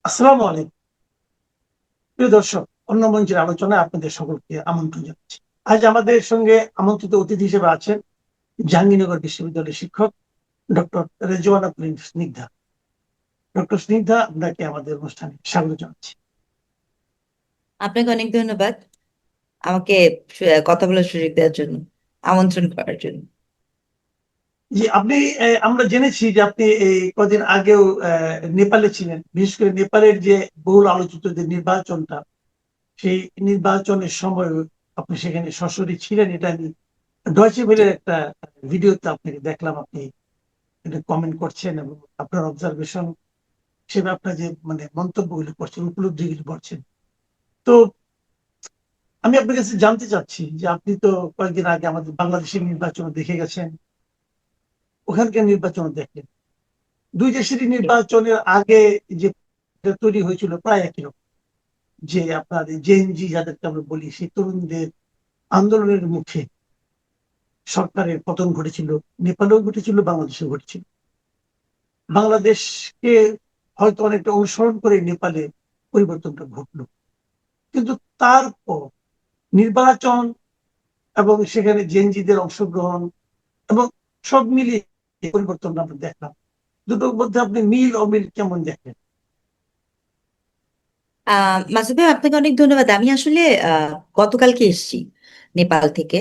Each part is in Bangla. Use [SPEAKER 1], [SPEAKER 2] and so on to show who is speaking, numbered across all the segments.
[SPEAKER 1] আসসালামু আলাইকুম। প্রিয় দর্শক, অন্য মঞ্চের আলোচনায় আপনাদের সকলকে আমন্ত্রণ জানাচ্ছি। আজ আমাদের সঙ্গে আমন্ত্রিত অতিথি হিসেবে আছেন জাহাঙ্গীরনগর বিশ্ববিদ্যালয়ের শিক্ষক doctor Rezwana Prince Snigdha. Doctor Snigdha, আপনাকে আমাদের অনুষ্ঠানে স্বাগত জানাচ্ছি।
[SPEAKER 2] আপনাকে অনেক ধন্যবাদ আমাকে কথা বলার সুযোগ দেওয়ার জন্য, আমন্ত্রণ করার জন্য।
[SPEAKER 1] জি, আপনি আমরা জেনেছি যে আপনি এই কদিন আগেও নেপালে ছিলেন। বিশেষ করে নেপালের যে বহুল আলোচিত যে নির্বাচনটা, সেই নির্বাচনের সময় আপনি সেখানে সশরীরে ছিলেন। এটা আমি ডয়চে ভেলের একটা ভিডিওতে আপনাকে দেখলাম, আপনি এটা কমেন্ট করছেন এবং আপনার অবজারভেশন হিসেবে আপনার যে মন্তব্যগুলো করছেন, উপলব্ধিগুলো করছেন। তো আমি আপনার কাছে জানতে চাচ্ছি যে আপনি তো কয়েকদিন আগে আমাদের বাংলাদেশের নির্বাচন দেখে গেছেন, ওখানকার নির্বাচন দেখলেন। দুই দেশেরই নির্বাচনের আগে যে তৈরি হয়েছিল প্রায় একই রকম, যে আপনার জেএনজি যাদেরকে আমরা বলি, সেই তরুণদের আন্দোলনের মুখে সরকারের পতন ঘটেছিল। নেপালেও ঘটেছিল, বাংলাদেশেও ঘটেছিল। বাংলাদেশকে হয়তো অনেকটা অনুসরণ করে নেপালে পরিবর্তনটা ঘটলো, কিন্তু তারপর নির্বাচন এবং সেখানে জেনজিদের অংশগ্রহণ এবং সব মিলিয়ে পরিবর্তন আমরা দেখলাম। দুটোর মধ্যে আপনি মিল অমিল কেমন দেখেন?
[SPEAKER 2] মাসুদ ভাই, আপনাকে অনেক ধন্যবাদ। আমি আসলে গতকালকে এসেছি নেপাল থেকে।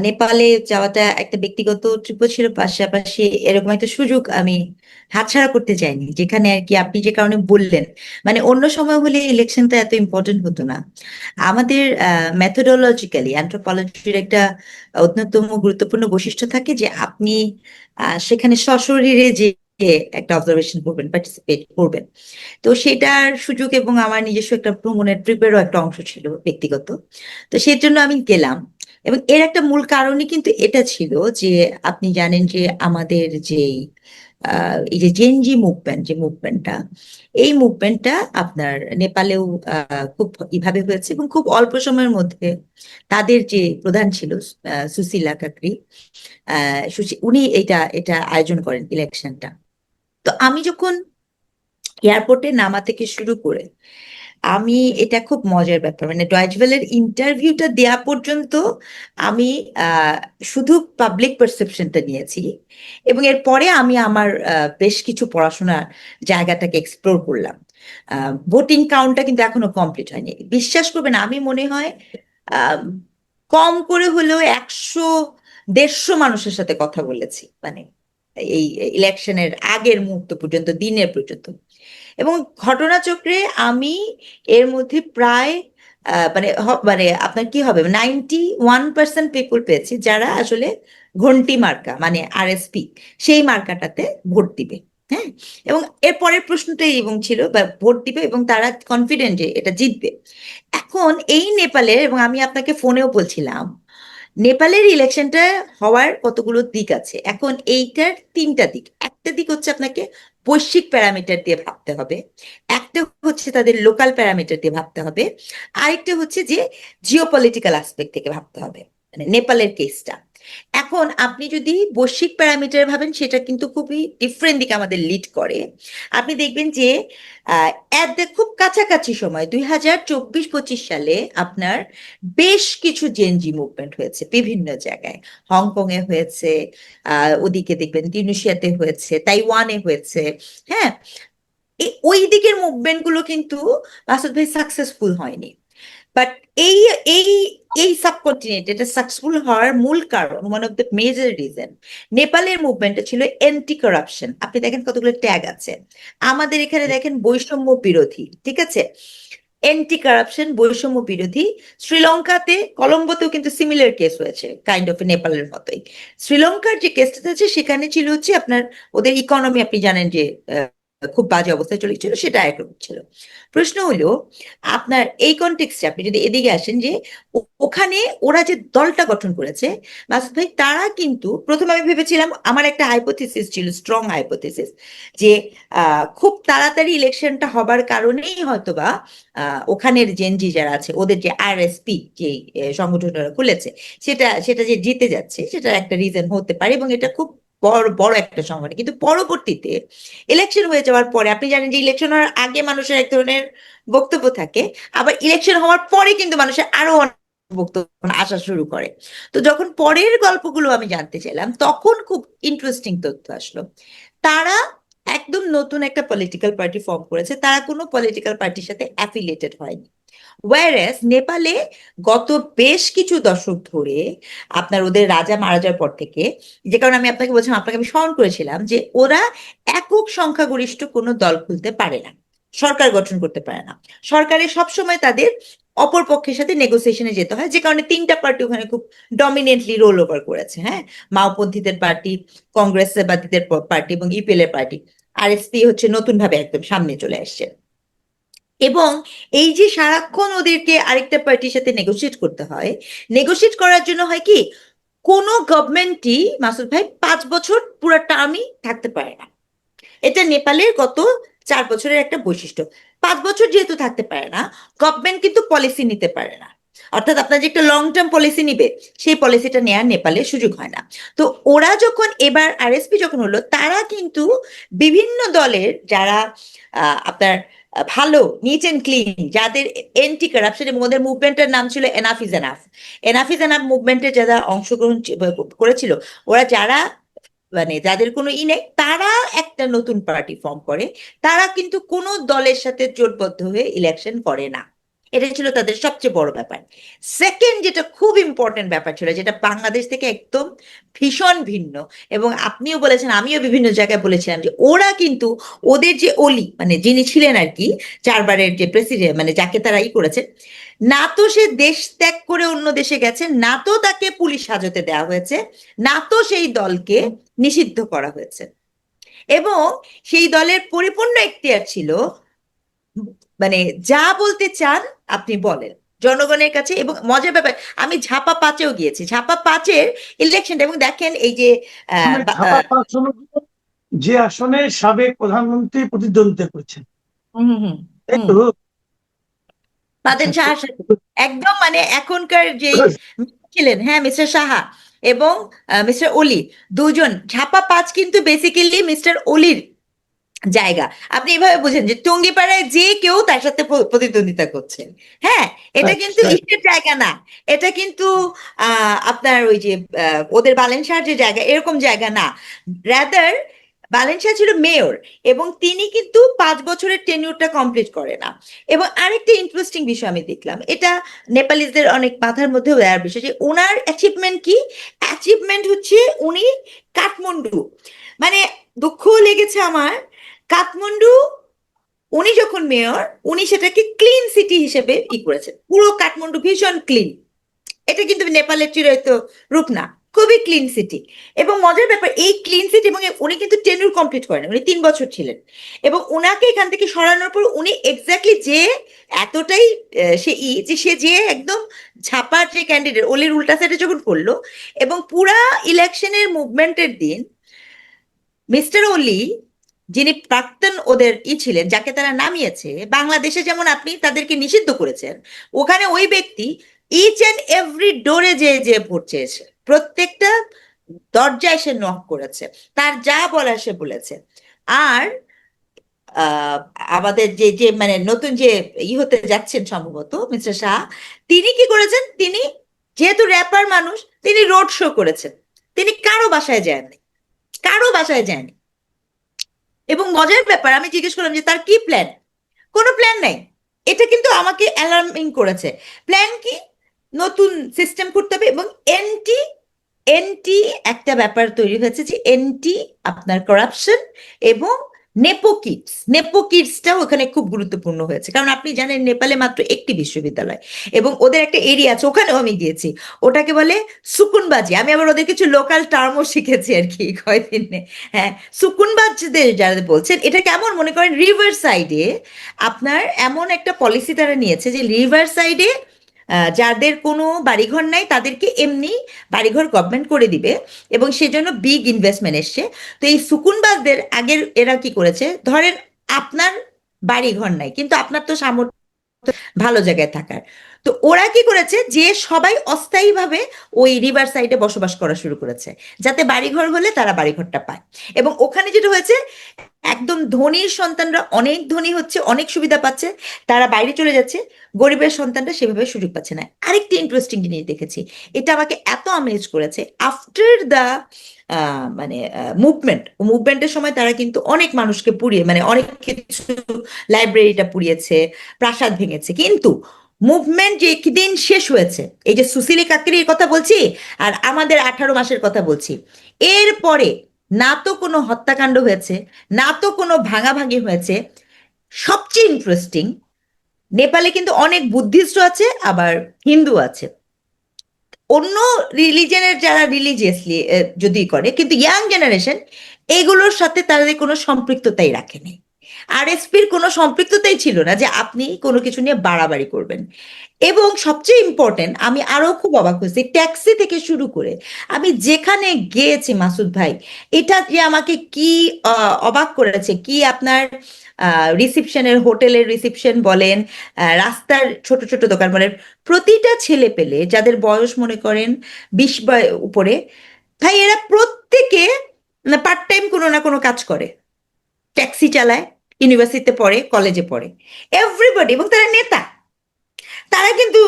[SPEAKER 2] নেপালে যাওয়াটা একটা ব্যক্তিগত ট্রিপও ছিল, পাশাপাশি এরকম একটা সুযোগ আমি হাতছাড়া করতে চাইনি, যেখানে আর কি আপনি যে কারণে বললেন, মানে অন্য সময় হলে ইলেকশনটা এত ইম্পর্টেন্ট হতো না। আমাদের মেথোডোলজিক্যালি অ্যানথ্রোপোলজির একটা অন্যতম গুরুত্বপূর্ণ বৈশিষ্ট্য থাকে যে আপনি সেখানে সশরীরে যে একটা অবজারভেশন করবেন, পার্টিসিপেট করবেন। তো সেটার সুযোগ এবং আমার নিজস্ব একটা ভ্রমণের ট্রিপেরও একটা অংশ ছিল ব্যক্তিগত। তো সেই জন্য আমি গেলাম। এবং এর একটা মূল কারণই কিন্তু এটা ছিল যে আপনি জানেন যে আমাদের যেই এই যে জেনজি মুভমেন্ট, যে মুভমেন্টটা, এই মুভমেন্টটা আপনার নেপালেও খুব এভাবে হয়েছে এবং খুব অল্প সময়ের মধ্যে তাদের যে প্রধান ছিল সুশীলা কাকরি, উনি এটা এটা আয়োজন করেন ইলেকশনটা। তো আমি যখন এয়ারপোর্টে নামা থেকে শুরু করে, আমি এটা খুব মজার ব্যাপার, মানে ডয়েচভেলের ইন্টারভিউটা দেয়া পর্যন্ত আমি আহ, শুধু পাবলিক পারসেপশনটা নিয়েছি। এবং এরপরে আমি আমার বেশ কিছু পড়াশোনার জায়গাটাকে এক্সপ্লোর করলাম। ভোটিং কাউন্টটা কিন্তু এখনো কমপ্লিট হয়নি, বিশ্বাস করবেন। আমি মনে হয় আহ, কম করে হলেও 100-150 মানুষের সাথে কথা বলেছি, মানে এই ইলেকশনের আগের মুহূর্ত পর্যন্ত, দিনের পর্যন্ত। এবং ঘটনাচক্রে আমি এর মধ্যে প্রায় মানে আপনার কি হবে, 91% পিপল পেয়েছি যারা আসলে ঘন্টি মার্কা, মানে আরএসপি, সেই মার্কাটাতে ভোট দিবে। হ্যাঁ। এবং এর পরের প্রশ্নটাই এবং ছিল, বা ভোট দিবে এবং তারা কনফিডেন্ট যে এটা জিতবে। এখন এই নেপালের, এবং আমি আপনাকে ফোনেও বলছিলাম, নেপালের ইলেকশনটা হওয়ার কতগুলো দিক আছে। এখন এইটার তিনটা দিক। একটা দিক হচ্ছে আপনাকে বৈশ্বিক প্যারামিটার দিয়ে ভাবতে হবে, একটা হচ্ছে তাদের লোকাল প্যারামিটার দিয়ে ভাবতে হবে, আরেকটা হচ্ছে যে জিওপলিটিক্যাল আসপেক্ট থেকে ভাবতে হবে, মানে নেপালের কেসটা। এখন আপনি যদি বৈশ্বিক প্যারামিটার ভাবেন, সেটা কিন্তু খুবই ডিফারেন্ট দিকে আমাদের লিড করে। আপনি দেখবেন যে খুব কাছাকাছি সময় 2024-25 সালে আপনার বেশ কিছু জেনজি মুভমেন্ট হয়েছে বিভিন্ন জায়গায়। হংকং এ হয়েছে, ওদিকে দেখবেন তিউনিসিয়াতে হয়েছে, তাইওয়ানে হয়েছে। হ্যাঁ। ওই দিকের মুভমেন্ট গুলো কিন্তু মাসুদ ভাই সাকসেসফুল হয়নি। বাট এই এই এই সাবকন্টিনেন্ট এটা সাকসেসফুল হওয়ার মূল কারণ, one of the major reason, নেপালের মুভমেন্টটা ছিল এন্টি কারাপশন। আপনি দেখেন কতগুলো ট্যাগ আছে আমাদের এখানে, দেখেন বৈষম্য বিরোধী, ঠিক আছে, এন্টি কারাপশন, বৈষম্য বিরোধী। শ্রীলঙ্কাতে, কলম্বোতেও কিন্তু সিমিলার কেস হয়েছে, কাইন্ড অফ নেপালের মতোই। শ্রীলঙ্কার যে কেসটা আছে সেখানে ছিল হচ্ছে আপনার, ওদের ইকোনমি আপনি জানেন যে খুব বাজে অবস্থায় চলে ছিল, সেটা একরকম ছিল। প্রশ্ন হলো আপনার এই কনটেক্সটে আপনি যদি এদিকে আসেন, যে ওখানে ওরা যে দলটা গঠন করেছে, মাসুদ ভাই, তারা কিন্তু প্রথমে আমি ভেবেছিলাম, আমার একটা হাইপোথিসিস ছিল, স্ট্রং হাইপোথিসিস, যে খুব তাড়াতাড়ি ইলেকশনটা হবার কারণেই হয়তোবা ওখানের জেনজি যারা আছে, ওদের যে আরএসপি যে সংগঠনটা খুলেছে, সেটা সেটা যে জিতে যাচ্ছে, সেটা একটা রিজন হতে পারে। এবং এটা খুব বড় বড় একটা সংগঠন, কিন্তু পরবর্তীতে ইলেকশন হয়ে যাওয়ার পরে আপনি জানেন যে ইলেকশন হওয়ার আগে মানুষের এক ধরনের বক্তব্য থাকে, আবার ইলেকশন হওয়ার পরে কিন্তু মানুষের আরো অনেক বক্তব্য আসা শুরু করে। তো যখন পরের গল্পগুলো আমি জানতে চাইলাম, তখন খুব ইন্টারেস্টিং তথ্য আসলো। তারা একদম নতুন একটা পলিটিক্যাল পার্টি ফর্ম করেছে, তারা কোনো পলিটিক্যাল পার্টির সাথে অ্যাফিলিয়েটেড হয়নি। ওয়ারেস নেপালে গত বেশ কিছু দশক ধরে, আপনার ওদের রাজা মারা যাওয়ার পর থেকে, যে কারণে আমি আপনাকে বলছিলাম, আপনাকে আমি স্মরণ করেছিলাম যে ওরা একক সংখ্যাগরিষ্ঠ কোনো দল খুলতে পারে না, সরকার গঠন করতে পারে না। সরকারে সবসময় তাদের অপর পক্ষের সাথে নেগোসিয়েশনে যেতে হয়, যে কারণে তিনটা পার্টি ওখানে খুব ডমিনেন্টলি রোল ওভার করেছে। হ্যাঁ, মাওপন্থীদের পার্টি, কংগ্রেসবাদীদের পার্টি এবং ইপিএল এর পার্টি। আরএসপি হচ্ছে নতুন ভাবে একদম সামনে চলে আসছে। এবং এই যে সারাক্ষণ ওদেরকে আরেকটা পার্টির সাথে নেগোশিয়েট করতে হয়, নেগোশিয়েট করার জন্য হয় কি, কোনো গভর্নমেন্টই মাসুদ ভাই 5 বছর পুরো টার্মই থাকতে পারে না। এটা নেপালের গত 4 বছরের একটা বৈশিষ্ট্য। 5 বছর যেহেতু থাকতে পারে না, গভর্নমেন্ট কিন্তু পলিসি নিতে পারে না। অর্থাৎ আপনার যে একটা লং টার্ম পলিসি নিবে, সেই পলিসিটা নেওয়ার নেপালে সুযোগ হয় না। তো ওরা যখন এবার আরএসপি যখন হলো, তারা কিন্তু বিভিন্ন দলের যারা আপনার ভালো, নিট অ্যান্ড ক্লিন, যাদের এন্টি কারাপশন, এবং ওদের মুভমেন্টের নাম ছিল enough is enough. Enough is enough মুভমেন্টে যারা অংশগ্রহণ করেছিল, ওরা যারা মানে যাদের কোনো নেই, তারা একটা নতুন পার্টি ফর্ম করে। তারা কিন্তু কোনো দলের সাথে জোটবদ্ধ হয়ে ইলেকশন করে না। এটা ছিল তাদের সবচেয়ে বড় ব্যাপার। সেকেন্ড, যেটা খুব ইম্পর্টেন্ট ব্যাপার ছিল, যেটা বাংলাদেশ থেকে একদম ভীষণ ভিন্ন, এবং আপনিও বলেছেন, আমিও বিভিন্ন জায়গায় বলেছিলাম, যে ওরা কিন্তু ওদের যে অলি, মানে যিনি ছিলেন আর কি 4বারের যে প্রেসিডেন্ট, মানে যাকে তারা করেছে, না তো সে দেশ ত্যাগ করে অন্য দেশে গেছে, না তো তাকে পুলিশ হাজতে দেওয়া হয়েছে, না তো সেই দলকে নিষিদ্ধ করা হয়েছে। এবং সেই দলের পরিপূর্ণ এখতিয়ার ছিল, মানে যা বলতে চান আপনি বলেন জনগণের কাছে। এবং মজার ব্যাপার, আমি ঝাপা পাঁচেও গিয়েছি, ঝাপা পাঁচের ইলেকশনটা, এবং দেখেন এই যে
[SPEAKER 1] ছাপা পাঁচ হলো যে আসনে সাবেক প্রধানমন্ত্রী প্রতিদ্বন্দ্বিতা করছেন,
[SPEAKER 2] হুম হুম
[SPEAKER 1] তাই
[SPEAKER 2] হুম
[SPEAKER 1] তো?
[SPEAKER 2] বাদেন
[SPEAKER 1] আচ্ছা,
[SPEAKER 2] সাহা একদম, মানে এখনকার যেই ছিলেন, হ্যাঁ, মিস্টার সাহা এবং মিস্টার অলি, দুজন। ঝাপা পাঁচ কিন্তু বেসিক্যালি মিস্টার অলির জায়গা। আপনি এভাবে বুঝেন যে টঙ্গিপাড়ায় যে কেউ তার সাথে প্রতিদ্বন্দ্বিতা করছেন। হ্যাঁ, এটা কিন্তু
[SPEAKER 1] রাইট।
[SPEAKER 2] ইস্টের জায়গা না, এটা কিন্তু আপনার ওই যে ওদের বালেনশার যে জায়গা, এরকম জায়গা না। রাদার বালেনশাহ ছিল মেয়র, এবং তিনি কিন্তু 5 বছরের টেনিউরটা কমপ্লিট করে না। এবং আরেকটা ইন্টারেস্টিং বিষয় আমি দেখলাম, এটা নেপালিজদের অনেক মাথার মধ্যে দেওয়ার বিষয়, যে ওনার অ্যাচিভমেন্ট কি। অ্যাচিভমেন্ট হচ্ছে উনি কাঠমান্ডু, মানে দুঃখ লেগেছে আমার, কাঠমান্ডু উনি যখন মেয়র, উনি সেটাকে ক্লিন সিটি হিসেবে করেছেন। পুরো কাঠমান্ডু ভীষণ ক্লিন, এটা কিন্তু নেপালের চিরায়ত রূপ না, খুবই ক্লিন সিটি। এবং মজার ব্যাপার, এই ক্লিন সিটি, এবং উনি কিন্তু টেনিউর কমপ্লিট করেন, উনি 3 বছর ছিলেন। এবং উনাকে এখান থেকে সরানোর পর উনি এক্স্যাক্টলি যে এতটাই যে সে যে একদম ঝাপার যে ক্যান্ডিডেট, অলির উল্টা সাইডে যখন করলো, এবং পুরা ইলেকশনের মুভমেন্টের দিন মিস্টার অলি, যিনি প্রাক্তন ওদের ছিলেন, যাকে তারা নামিয়েছে, বাংলাদেশে যেমন আপনি তাদেরকে নিষিদ্ধ করেছেন, ওখানে ওই ব্যক্তি ইচ অ্যান্ড এভরি ডোরে যে যে ভোট চেয়েছে, প্রত্যেকটা দরজায় সে নক করেছে, তার যা বলার সে বলেছে। আর আহ, আমাদের যে যে মানে নতুন যে হতে যাচ্ছেন সম্ভবত মিস্টার শাহ, তিনি কি করেছেন, তিনি যেহেতু র্যাপার মানুষ, তিনি রোড শো করেছেন, তিনি কারো বাসায় যাননি, কারো বাসায় যায়নি। এবং মজার ব্যাপার, আমি জিজ্ঞেস করলাম যে তার কি প্ল্যান, কোনো প্ল্যান নাই। এটা কিন্তু আমাকে অ্যালার্মিং করেছে। প্ল্যান কি, নতুন সিস্টেম করতে হবে, এবং এন্টি এন্টি একটা ব্যাপার তৈরি হয়েছে, যে এন্টি আপনার করাপশন এবং নেপো কিডসটাও ওখানে খুব গুরুত্বপূর্ণ হয়েছে। কারণ আপনি জানেন নেপালে মাত্র একটি বিশ্ববিদ্যালয়, এবং ওদের একটা এরিয়া আছে, ওখানেও আমি গিয়েছি, ওটাকে বলে সুকুনবাজি। আমি আবার ওদের কিছু লোকাল টার্মও শিখেছি আর কি কয়দিনে। হ্যাঁ, সুকুনবাজদের যারা বলছেন, এটা কেমন মনে করেন, রিভার সাইডে আপনার এমন একটা পলিসি তারা নিয়েছে, যে রিভার সাইডে যাদের কোনো বাড়িঘর নাই তাদেরকে এমনি বাড়িঘর গভর্নমেন্ট করে দিবে, এবং সেজন্য বিগ ইনভেস্টমেন্ট এসছে। তো এই সুকুনবাজদের আগের এরা কি করেছে, ধরেন আপনার বাড়িঘর নাই, কিন্তু আপনার তো সামর্থ্য ভালো জায়গায় থাকার। তো ওরা কি করেছে যে সবাই অস্থায়ীভাবে ওই রিভার সাইডে বসবাস করা শুরু করেছে, যাতে বাড়িঘর হলে তারা বাড়িঘরটা পায়। এবং ওখানে যেটা হয়েছে, একদম ধনীর সন্তানরা অনেক ধনী হচ্ছে, অনেক সুবিধা পাচ্ছে, তারা বাইরে চলে যাচ্ছে, গরিবের সন্তানরা সেভাবে সুযোগ পাচ্ছে না। আরেকটি ইন্টারেস্টিং জিনিস দেখেছি, এটা আমাকে এত আমেজ করেছে। আফটার দ্য মানে মুভমেন্টের সময় তারা কিন্তু অনেক মানুষকে পুড়িয়ে, মানে অনেক কিছু, লাইব্রেরিটা পুড়িয়েছে, প্রাসাদ ভেঙেছে, কিন্তু মুভমেন্ট যে দিন শেষ হয়েছে, এই যে সুসিলি কাকরির কথা বলছি আর আমাদের 18 মাসের কথা বলছি, এরপরে না তো কোনো হত্যাকাণ্ড হয়েছে, না তো কোনো ভাঙাভাঙি হয়েছে। সবচেয়ে ইন্টারেস্টিং, নেপালে কিন্তু অনেক বুদ্ধিস্ট আছে, আবার হিন্দু আছে, অন্য রিলিজনের যারা রিলিজিয়াসলি যদি করে, কিন্তু ইয়াং জেনারেশন এগুলোর সাথে তাদের কোনো সম্পৃক্ততাই রাখেনি। আরএসপির কোনো সম্পৃক্ততাই ছিল না যে আপনি কোনো কিছু নিয়ে বাড়াবাড়ি করবেন। এবং সবচেয়ে ইম্পর্টেন্ট, আমি আরো খুব অবাক হয়েছি, ট্যাক্সি থেকে শুরু করে আমি যেখানে গিয়েছি মাসুদ ভাই, এটা যে আমাকে কি অবাক করেছে, কি আপনার রিসিপশনের, হোটেলের রিসিপশন বলেন, রাস্তার ছোট ছোট দোকান বলেন, প্রতিটা ছেলে পেলে যাদের বয়স মনে করেন 20 বা উপরে, ভাই এরা প্রত্যেকে পার্ট টাইম কোনো না কোনো কাজ করে, ট্যাক্সি চালায়, ইউনিভার্সিটিতে পড়ে, কলেজে পড়ে, এভরিবডি, এবং তারা নেতা। তারা কিন্তু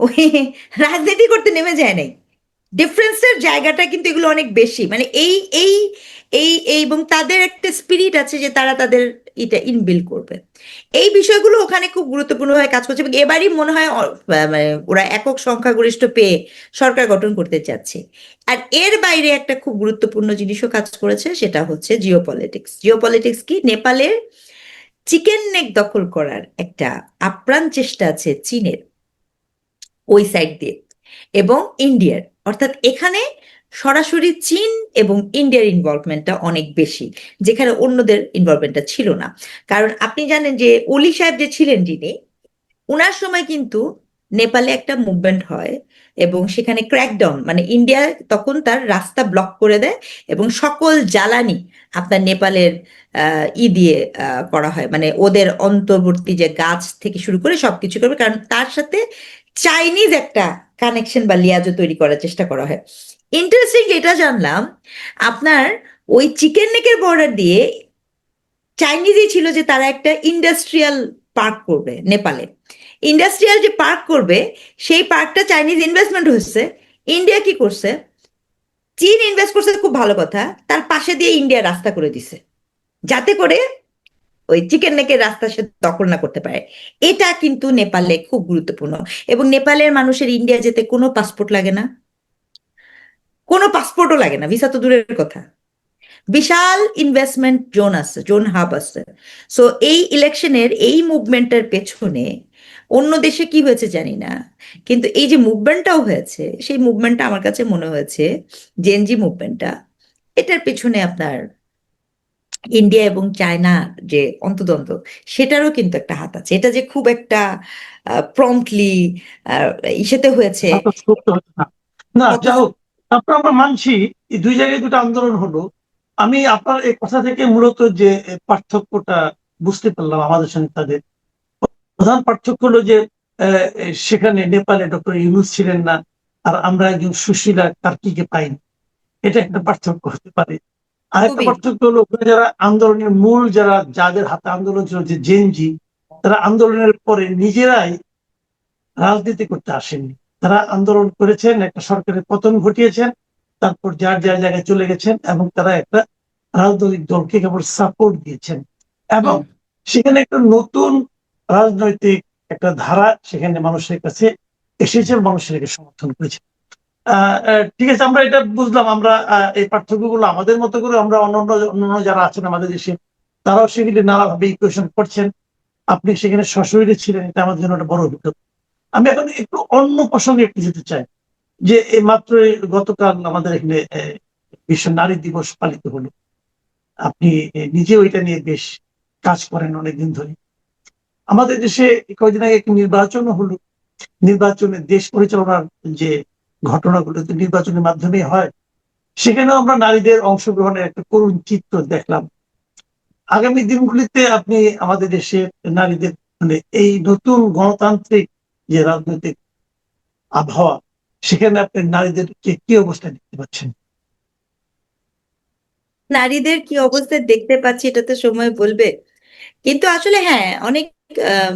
[SPEAKER 2] ওই রাজনীতি করতে নেমে যায় নাই। ডিফারেন্সের জায়গাটা কিন্তু এগুলো অনেক বেশি, মানে এই এই এই এই এবং তাদের একটা স্পিরিট আছে যে তারা তাদের এটা ইনবিল্ড করবে। এই বিষয়গুলো ওখানে খুব গুরুত্বপূর্ণভাবে কাজ করছে, এবং এবারই মনে হয় মানে ওরা একক সংখ্যাগরিষ্ঠ পেয়ে সরকার গঠন করতে চাচ্ছে। আর এর বাইরে একটা খুব গুরুত্বপূর্ণ জিনিসও কাজ করেছে, সেটা হচ্ছে জিওপলিটিক্স। জিওপলিটিক্স কি, নেপালের চিকেন নেক দখল করার একটা আপ্রাণ চেষ্টা আছে চীনের ওই সাইড দিয়ে, এবং ইন্ডিয়ার, অর্থাৎ এখানে সরাসরি চীন এবং ইন্ডিয়ার ইনভলভমেন্টটা অনেক বেশি, যেখানে অন্যদের ইনভলভমেন্টটা ছিল না। কারণ আপনি জানেন যে ওলি সাহেব যে ছিলেন, যিনি, উনার সময় কিন্তু নেপালে একটা মুভমেন্ট হয়, এবং সেখানে ক্র্যাকডাউন, মানে ইন্ডিয়া তখন তার রাস্তা ব্লক করে দেয়, এবং সকল জ্বালানি আপনার নেপালের দিয়ে করা হয়, মানে ওদের অন্তর্বর্তী যে গাছ থেকে শুরু করে সবকিছু করবে, কারণ তার সাথে চাইনিজ একটা কানেকশন বা লিয়াজও তৈরি করার চেষ্টা করা হয়। ইন্টারেস্টিং এটা জানলাম, আপনার ওই চিকেন নেকের বর্ডার দিয়ে চাইনিজই ছিল যে তারা একটা ইন্ডাস্ট্রিয়াল পার্ক করবে নেপালে। ইন্ডাস্ট্রিয়াল যে পার্ক করবে, সেই পার্কটা চাইনিজ ইনভেস্টমেন্ট হচ্ছে। ইন্ডিয়া কি করছে, চীন ইনভেস্ট করছে, খুব ভালো কথা, তার পাশে দিয়ে ইন্ডিয়া রাস্তা করে দিছে, যাতে করে ওই চিকেন নেকের রাস্তা সে দখল না করতে পারে। এটা কিন্তু নেপালে খুব গুরুত্বপূর্ণ। এবং নেপালের মানুষের ইন্ডিয়া যেতে কোনো পাসপোর্ট লাগে না, কোনো পাসপোর্টও লাগে না, ভিসা তো দূরের কথা। বিশাল ইনভেস্টমেন্ট জোন আছে, জোন হাব আছে। সো এই ইলেকশনের এই মুভমেন্টের পেছনে অন্য দেশে কি হয়েছে জানি না, কিন্তু এই যে মুভমেন্টটাও হয়েছে, সেই মুভমেন্টটা আমার কাছে মনে হয়েছে, জেনজি মুভমেন্টটা, এটার পেছনে আপনার ইন্ডিয়া এবং চায়না যে অন্তদ্বন্দ্ব, সেটারও কিন্তু একটা হাত আছে। এটা যে খুব একটা প্রম্পটলি ইসেতে হয়েছে।
[SPEAKER 1] তা তো করতে হতো না। না, যা হোক, তারপর আমরা মানছি এই দুই জায়গায় দুটো আন্দোলন হলো। আমি আপনার এই কথা থেকে মূলত যে পার্থক্যটা বুঝতে পারলাম আমাদের সঙ্গে তাদের, প্রধান পার্থক্য হলো যে সেখানে নেপালে ডক্টর ইউনূস ছিলেন না, আর আমরা একজন সুশীলা কার্তিকে পাইনি। এটা একটা পার্থক্য হতে পারে। আরেকটা
[SPEAKER 2] খুবই
[SPEAKER 1] পার্থক্য হলো ওখানে যারা আন্দোলনের মূল, যাদের হাতে আন্দোলন ছিল, যে জেনজি, তারা আন্দোলনের পরে নিজেরাই রাজনীতি করতে আসেননি। তারা আন্দোলন করেছেন, একটা সরকারের পতন ঘটিয়েছেন, তারপর যার যার জায়গায় চলে গেছেন, এবং তারা একটা রাজনৈতিক দলকে কেবল সাপোর্ট দিয়েছেন। এবং
[SPEAKER 2] হুম
[SPEAKER 1] সেখানে একটা নতুন রাজনৈতিক একটা ধারা সেখানে মানুষের কাছে এসেছে, মানুষের একে সমর্থন করেছে। ঠিক আছে, আমরা এটা বুঝলাম। আমরা এই পার্থক্যগুলো আমাদের মতো করে, আমরা অন্যান্য অন্যান্য যারা আছেন আমাদের দেশে, তারাও সেগুলি নানাভাবে ইকুয়েশন করছেন। আপনি সেখানে সশরীরে ছিলেন, এটা আমাদের জন্য একটা বড় অভিজ্ঞতা। আমি এখন একটু অন্য প্রসঙ্গে একটু যেতে চাই, যে এই মাত্র গতকাল আমাদের এখানে বিশ্ব নারী দিবস পালিত হলো। আপনি নিজে ওইটা নিয়ে বেশ কাজ করেন অনেকদিন ধরে। আমাদের দেশে কয়েকদিন আগে একটি নির্বাচনও হলো। নির্বাচনে দেশ পরিচালনার যে ঘটনাগুলো তো নির্বাচনের মাধ্যমে হয়, সেখানেও আমরা নারীদের অংশগ্রহণের একটা করুণ চিত্র দেখলাম। আগামী দিনগুলিতে আপনি আমাদের দেশে নারীদের মানে এই নতুন গণতান্ত্রিক যে রাজনৈতিক আবহাওয়া, সেখানে আপনি নারীদেরকে কি অবস্থায় দেখতে পাচ্ছেন?
[SPEAKER 2] নারীদের কি অবস্থায় দেখতে পাচ্ছি এটা তো সময় বলবে। কিন্তু আসলে হ্যাঁ, অনেক আহ,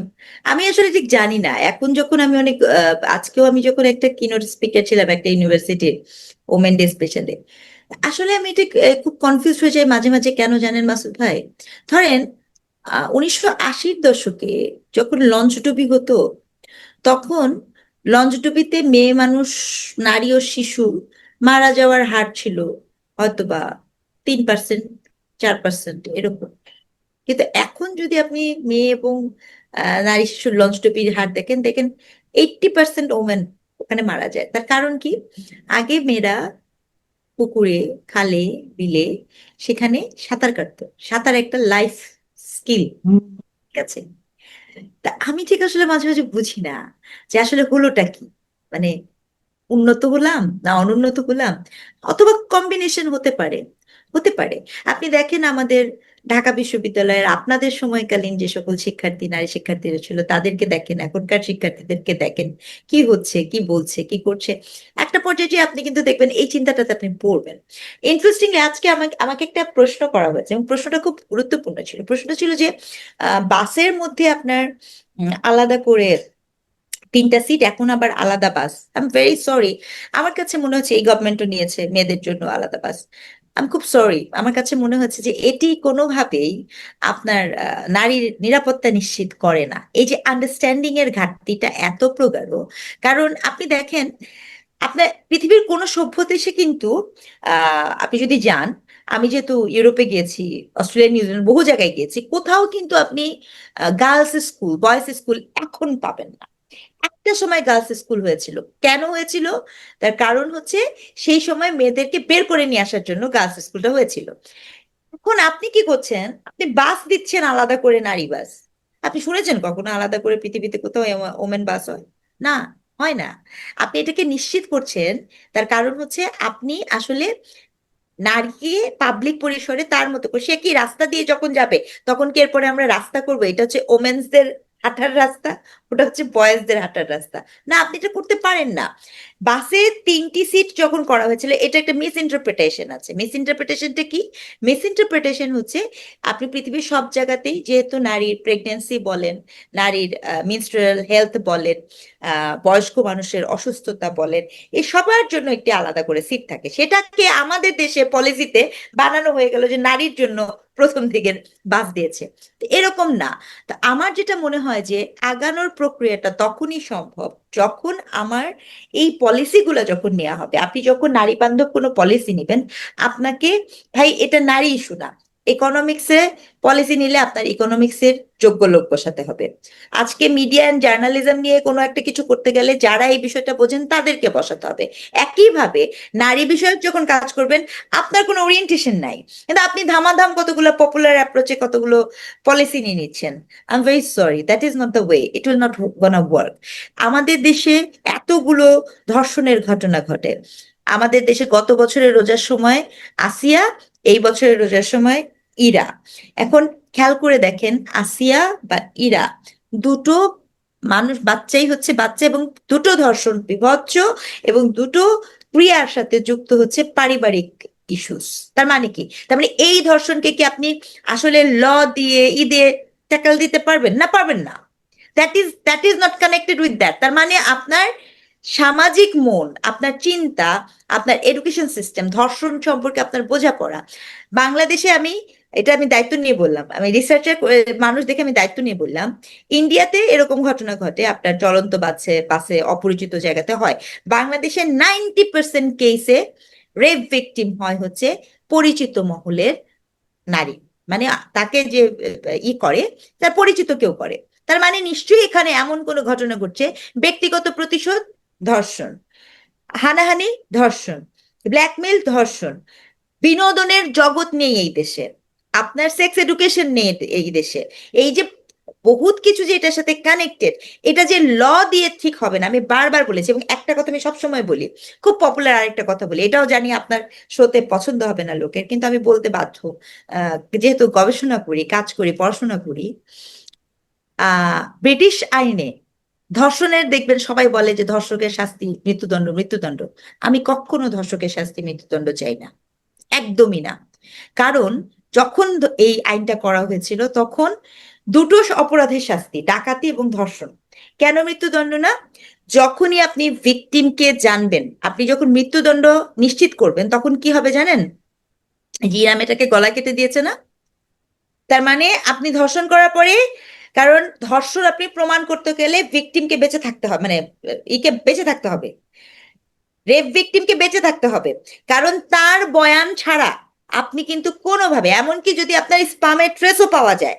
[SPEAKER 2] আমি আসলে ঠিক জানি না। এখন যখন আমি অনেক আজকেও আমি যখন একটা কিনোট স্পিকার ছিলাম একটা ইউনিভার্সিটির ওমেন ডে স্পেশালে, আসলে আমি ঠিক খুব কনফিউজ হয়ে যাই মাঝে মাঝে। কেন জানেন মাসুদ ভাই? ধরেন 1980-র দশকে যখন লঞ্চ ডুবি হতো, তখন লঞ্চডুবিতে মেয়ে মানুষ, নারী ও শিশু মারা যাওয়ার হার ছিল হয়তোবা 3%, 4% এরকম। কিন্তু এখন যদি আপনি মেয়ে এবং নারী শিশুর লঞ্চডুবির হার দেখেন, দেখেন 80% ওমেন ওখানে মারা যায়। তার কারণ কি? আগে মেয়েরা পুকুরে, খালে, বিলে সেখানে সাঁতার কাটতো। সাঁতার একটা লাইফ স্কিল,
[SPEAKER 1] হুম,
[SPEAKER 2] ঠিক আছে? তা আমি ঠিক আসলে মাঝে মাঝে বুঝি না যে আসলে হলোটা কি। মানে উন্নত হলাম না অনুন্নত হলাম, অথবা কম্বিনেশন হতে পারে, হতে পারে। আপনি দেখেন আমাদের ঢাকা বিশ্ববিদ্যালয়ের আপনাদের সময়কালীন যে সকল শিক্ষার্থী, নারী শিক্ষার্থীরা ছিল, তাদেরকে দেখেন, এখনকার শিক্ষার্থীদেরকে দেখেন, কি হচ্ছে, কি বলছে, কি করছে। একটা পর্যায়ে যে আপনি কিন্তু দেখবেন এই চিন্তাটাতে আপনি পড়বেন। ইন্টারেস্টিংলি আজকে আমাকে আমাকে একটা প্রশ্ন করা হয়েছে, এবং প্রশ্নটা খুব গুরুত্বপূর্ণ ছিল। প্রশ্নটা ছিল যে বাসের মধ্যে আপনার আলাদা করে 3টা সিট, এখন আবার আলাদা বাস। I am very sorry. আমার কাছে মনে হচ্ছে এই গভর্নমেন্টও নিয়েছে মেয়েদের জন্য আলাদা বাস। আমি খুব সরি, আমার কাছে মনে হচ্ছে যে এটি কোনোভাবেই আপনার নারীর নিরাপত্তা নিশ্চিত করে না। এই যে আন্ডারস্ট্যান্ডিং এর ঘাটতিটা এত প্রগাঢ়। কারণ আপনি দেখেন, আপনার পৃথিবীর কোনো সভ্য দেশে কিন্তু আপনি যদি যান, আমি যেহেতু ইউরোপে গিয়েছি, অস্ট্রেলিয়া, নিউজিল্যান্ড, বহু জায়গায় গিয়েছি, কোথাও কিন্তু আপনি গার্লস স্কুল, বয়েজ স্কুল এখন পাবেন না। একটা সময় গার্লস স্কুল হয়েছিল। কেন হয়েছিল? তার কারণ হচ্ছে সেই সময় মেয়েদেরকে বের করে নিয়ে আসার জন্য গার্লস স্কুলটা হয়েছিল। এখন আপনি কি করছেন? আপনি বাস দিচ্ছেন আলাদা করে, নারী বাস। আপনি শুনেছেন কখনো আলাদা করে পৃথিবীতে কোথাও ওমেন বাস হয়? না, হয় না। আপনি এটাকে নিশ্চিত করছেন, তার কারণ হচ্ছে আপনি আসলে নারীকে পাবলিক পরিসরে তার মতো করে, সে কি রাস্তা দিয়ে যখন যাবে তখন কি এরপরে আমরা রাস্তা করবো এটা হচ্ছে ওমেন্সদের হাঁটার রাস্তা, ওটা হচ্ছে বয়েজদের হাঁটার রাস্তা? না, আপনি এটা করতে পারেন না। বাসে 3টি সিট যখন করা হয়েছিল, এটা একটা মিস ইন্টারপ্রিটেশন আছে। মিস ইন্টারপ্রিটেশনটা কি? মিস ইন্টারপ্রিটেশন হচ্ছে আপনি পৃথিবীর সব জায়গাতেই যেহেতু নারীর প্রেগনেন্সি বলেন, নারীর মিনস্ট্রুয়াল হেলথ বলেন, বয়স্ক মানুষের অসুস্থতা বলেন, এই সবার জন্য একটি আলাদা করে সিট থাকে। সেটাকে আমাদের দেশে পলিসিতে বানানো হয়ে গেল যে নারীর জন্য প্রথম দিকের বাস দিয়েছে। তো এরকম না। তো আমার যেটা মনে হয় যে আগানোর প্রক্রিয়াটা তখনই সম্ভব যখন আমার এই পলিসিগুলো যখন নেওয়া হবে। আপনি যখন নারী বান্ধব কোনো পলিসি নেবেন, আপনাকে, ভাই এটা নারী ইস্যু না, ইকোনমিক্সে পলিসি নিলে আপনার ইকোনমিক্সের যোগ্য লোক বসাতে হবে। আজকে মিডিয়া অ্যান্ড জার্নালিজম নিয়ে কোনো একটা কিছু করতে গেলে যারা এই বিষয়টা বোঝেন তাদেরকে বসাতে হবে। একইভাবে নারী বিষয়ক যখন কাজ করবেন, আপনার কোনো ওরিয়েন্টেশন নাই, কিন্তু আপনি ধামাধাম কতগুলো পপুলার অ্যাপ্রোচে কতগুলো পলিসি নিয়ে নিচ্ছেন। I am very sorry, that is not the way, it will not gonna work. আমাদের দেশে এতগুলো ধর্ষণের ঘটনা ঘটে। আমাদের দেশে গত বছরের রোজার সময় আসিয়া, এই বছরের রোজার সময় ইরা। এখন খেয়াল করে দেখেন, আসিয়া বা ইরা দুটো মানুষ, বাচ্চাই হচ্ছে বাচ্চা, এবং দুটো ধর্ষণ বিভৎস, এবং দুটো ক্রিয়ার সাথে যুক্ত হচ্ছে পারিবারিক ইস্যুস। তার মানে কি? তার মানে এই ধর্ষণকে কি আপনি আসলে ল দিয়ে ঈদে ট্যাকল দিতে পারবেন? না, পারবেন না। That is not connected with that. তার মানে আপনার সামাজিক মন, আপনার চিন্তা, আপনার এডুকেশন সিস্টেম, ধর্ষণ সম্পর্কে আপনার বোঝাপড়া। বাংলাদেশে আমি, এটা আমি দায়িত্ব নিয়ে বললাম, আমি রিসার্চার মানুষ দেখে আমি দায়িত্ব নিয়ে বললাম, ইন্ডিয়াতে এরকম ঘটনা ঘটে, আপনার চলন্ত বাসে বাসে অপরিচিত জায়গাতে হয়। বাংলাদেশে 90% কেসে রেপ ভিকটিম হয় হচ্ছে পরিচিত মহলের নারী। মানে তাকে যে করে, তার পরিচিত কেউ করে। তার মানে নিশ্চয়ই এখানে এমন কোনো ঘটনা ঘটছে, ব্যক্তিগত প্রতিশোধ, ধর্ষণ, হানাহানি, ধর্ষণ, ব্ল্যাকমেল, ধর্ষণ। বিনোদনের জগৎ নেই এই দেশে, আপনার সেক্স এডুকেশন নেই এই দেশে। এই যে বহুত কিছু যে এটার সাথে কানেক্টেড, এটা যে ল দিয়ে ঠিক হবে না। আমি বারবার বলেছি, এবং একটা কথা আমি সবসময় বলি, খুব পপুলার আরেকটা কথা বলি, এটাও জানি আপনার শোতে পছন্দ হবে না লোকের, কিন্তু আমি বলতে বাধ্য। যেহেতু গবেষণা করি, কাজ করি, পড়াশোনা করি, ব্রিটিশ আইনে ধর্ষণের দেখবেন সবাই বলে যে ধর্ষকের শাস্তি মৃত্যুদণ্ড মৃত্যুদণ্ড। আমি কখনো ধর্ষকের শাস্তি মৃত্যুদণ্ড চাই না, একদমই না। কারণ যখন এই আইনটা করা হয়েছিল তখন দুটো অপরাধের শাস্তি, ডাকাতি এবং ধর্ষণ। কেন মৃত্যুদণ্ড না? যখনই আপনি ভিকটিমকে জানবেন, আপনি যখন মৃত্যুদণ্ড নিশ্চিত করবেন তখন কি হবে জানেন? জিরা মেয়েটাকে গলা কেটে দিয়েছে না, তার মানে আপনি ধর্ষণ করার পরে, কারণ ধর্ষণ আপনি প্রমাণ করতে গেলে ভিকটিমকে বেঁচে থাকতে হবে, মানে ইকে বেঁচে থাকতে হবে, রেপ ভিকটিমকে বেঁচে থাকতে হবে। কারণ তার বয়ান ছাড়া আপনি কিন্তু কোনোভাবে, এমনকি যদি আপনার স্পামের ট্রেসও পাওয়া যায়,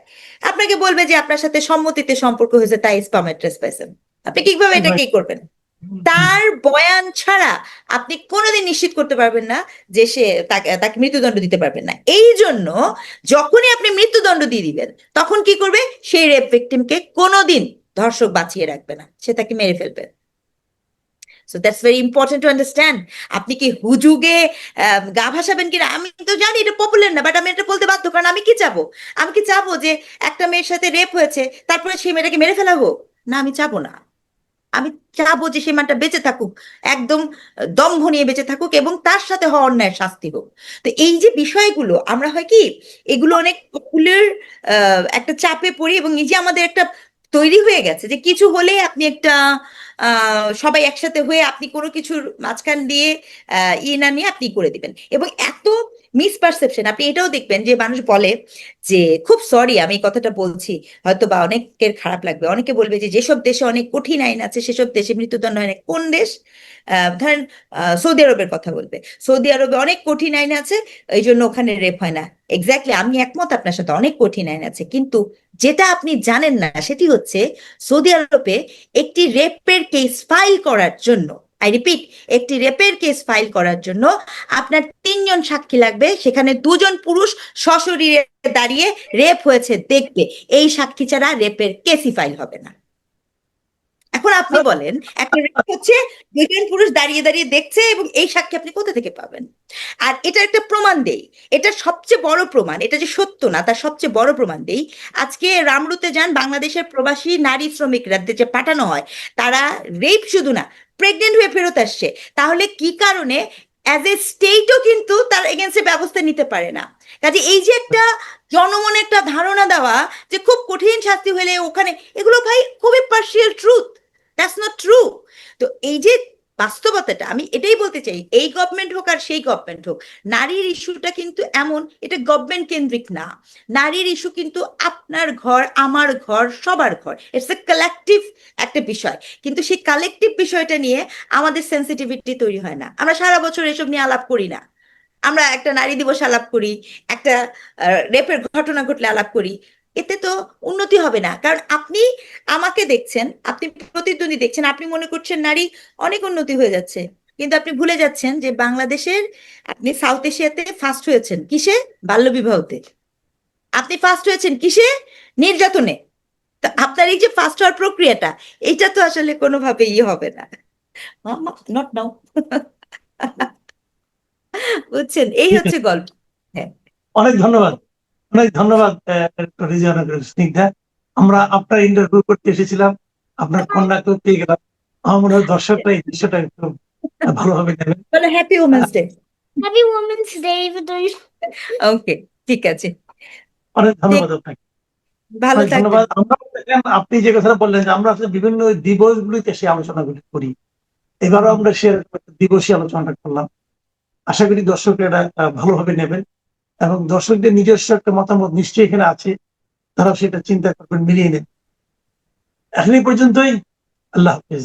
[SPEAKER 2] আপনাকে বলবে যে আপনার সাথে সম্মতিতে সম্পর্ক হয়েছে তাই স্পামের ট্রেস পাইছেন, আপনি কিভাবে এটা কি করবেন? তার বয়ান ছাড়া আপনি কোনোদিন নিশ্চিত করতে পারবেন না যে সে তাকে মৃত্যুদণ্ড দিতে পারবেন না। এই জন্য যখনই আপনি মৃত্যুদণ্ড দিয়ে দিবেন তখন কি করবে? সেই রেপ ভিকটিমকে কোনোদিন ধর্ষক বাঁচিয়ে রাখবে না, সে তাকে মেরে ফেলবে। So that's very important to understand. আপনি কি হুজুগে গা ভাসাবেন কিনা আমি তো জানি এটা পপুলার না, বাট আমি এটা বলতে বাধ্য, কারণ আমি কি চাবো? আমি কি চাবো যে একটা মেয়ের সাথে রেপ হয়েছে তারপরে সেই মেয়েটাকে মেরে ফেলা হোক? না, আমি চাবো না। আমি চাবো যে সেই মানটা বেঁচে থাকুক, একদম দম্ভ নিয়ে বেঁচে থাকুক, এবং তার সাথে হওয়া অন্যায় শাস্তি হোক। তো এই যে বিষয়গুলো আমরা হয় কি, এগুলো অনেক পপুলার একটা চাপে পড়ি, এবং এই যে আমাদের একটা তৈরি হয়ে গেছে যে কিছু হলে আপনি একটা সবাই একসাথে হয়ে আপনি কোনো কিছুর মাঝখান দিয়ে ইয়ে না নিয়ে আপনি করে দিবেন, এবং এত মিসপারসেপশন। আপনি এটাও দেখবেন যে মানুষ বলে যে, খুব সরি আমি এই কথাটা বলছি, হয়তো বা অনেকের খারাপ লাগবে, অনেকে বলবে যে যেসব দেশে অনেক কঠিন আইন আছে সেসব দেশে মৃত্যুদণ্ড হয় না। কোন দেশ? ধরেন সৌদি আরবের কথা বলবে, সৌদি আরবে অনেক কঠিন আইন আছে, এই জন্য ওখানে রেপ হয় না। এক্স্যাক্টলি, আমি একমত আপনার সাথে, অনেক কঠিন আইন আছে, কিন্তু যেটা আপনি জানেন না সেটি হচ্ছে সৌদি আরবে একটি রেপের কেস ফাইল করার জন্য, আই রিপিট, একটি রেপের কেস ফাইল করার জন্য আপনার 3 জন সাক্ষী লাগবে, সেখানে 2 জন পুরুষ সশরীরে দাঁড়িয়ে রেপ হয়েছে দেখবে। এই সাক্ষী ছাড়া রেপের কেসই ফাইল হবে না। এখন আপনি বলেন, একটা রেপ হচ্ছে, 2 জন পুরুষ দাঁড়িয়ে দাঁড়িয়ে দেখছে, এবং এই সাক্ষী আপনি কোথা থেকে পাবেন? আর এটা একটা প্রমাণ দেই, এটা সবচেয়ে বড় প্রমাণ, এটা যে সত্য না তার সবচেয়ে বড় প্রমাণ দেই। আজকে রামরুতে যান, বাংলাদেশের প্রবাসী নারী শ্রমিকরা যে পাঠানো হয়, তারা রেপ শুধু না, প্রেগনেন্ট হয়ে ফেরত আসছে। তাহলে কি কারণে অ্যাজ এ স্টেটও কিন্তু তার এগেনস্টে ব্যবস্থা নিতে পারে না? কাজে এই যে একটা জনমনে একটা ধারণা দেওয়া যে খুব কঠিন শাস্তি হলে ওখানে, এগুলো ভাই খুবই partial truth, that's not true. তো এই যে বাস্তবতাটা, আমি এটাই বলতে চাই, এই গভর্নমেন্ট হোক আর সেই গভর্নমেন্ট হোক, নারীর ইস্যুটা কিন্তু এমন, এটা গভর্নমেন্ট কেন্দ্রিক না। নারীর ইস্যু কিন্তু আপনার ঘর, আমার ঘর, সবার ঘর, ইটস এ কালেকটিভ একটা বিষয়। কিন্তু সেই কালেকটিভ বিষয়টা নিয়ে আমাদের সেন্সিটিভিটি তৈরি হয় না, আমরা সারা বছর এসব নিয়ে আলাপ করি না। আমরা একটা নারী দিবস আলাপ করি, একটা রেপের ঘটনা ঘটলে আলাপ করি, এতে তো উন্নতি হবে না। কারণ আপনি আমাকে দেখছেন, আপনি প্রতিদ্বন্দ্বী দেখছেন, আপনি মনে করছেন নারী অনেক উন্নতি হয়ে যাচ্ছে, কিন্তু আপনি ভুলে যাচ্ছেন যে বাংলাদেশের, আপনি সাউথ এশিয়াতে ফার্স্ট হয়েছেন কিসে? বাল্যবিবাহতে। আপনি ফার্স্ট হয়েছেন কিসে? নির্যাতনে। তো আপনার এই যে ফার্স্ট হওয়ার প্রক্রিয়াটা, এটা তো আসলে কোনোভাবে ইয়ে হবে না। Not now. বুঝছেন, এই
[SPEAKER 1] ঠিক
[SPEAKER 2] হচ্ছে
[SPEAKER 1] আছে,
[SPEAKER 2] গল্প। হ্যাঁ,
[SPEAKER 1] অনেক ধন্যবাদ, অনেক ধন্যবাদ রিজওয়ানা স্নিগ্ধা। আমরা আপনার ইন্টারভিউ করতে এসেছিলাম, আপনার কন্যাকেও পেয়ে গেলাম। আমার মনে হয় দর্শকরা এই দৃশ্যটা একটু ভালোভাবে নেবেন।
[SPEAKER 2] বলো happy women's day.
[SPEAKER 3] Happy women's day to you.
[SPEAKER 2] Okay, ঠিক আছে,
[SPEAKER 1] অনেক
[SPEAKER 2] ঠিক,
[SPEAKER 1] ধন্যবাদ আপনাকে,
[SPEAKER 2] ভালো
[SPEAKER 1] অনেক
[SPEAKER 2] থাকবেন।
[SPEAKER 1] ধন্যবাদ। আমরা দেখেন, আপনি যে কথাটা বললেন যে আমরা আসলে বিভিন্ন দিবসগুলিতে সেই আলোচনাগুলি করি, এবারও আমরা সে দিবসই আলোচনাটা করলাম। আশা করি দর্শকরা এটা ভালোভাবে নেবেন, এবং দর্শকদের নিজস্ব একটা মতামত নিশ্চয়ই এখানে আছে, তারা সেটা চিন্তা করবেন, মিলিয়ে নেবেন। এখন এই পর্যন্তই। আল্লাহ হাফেজ।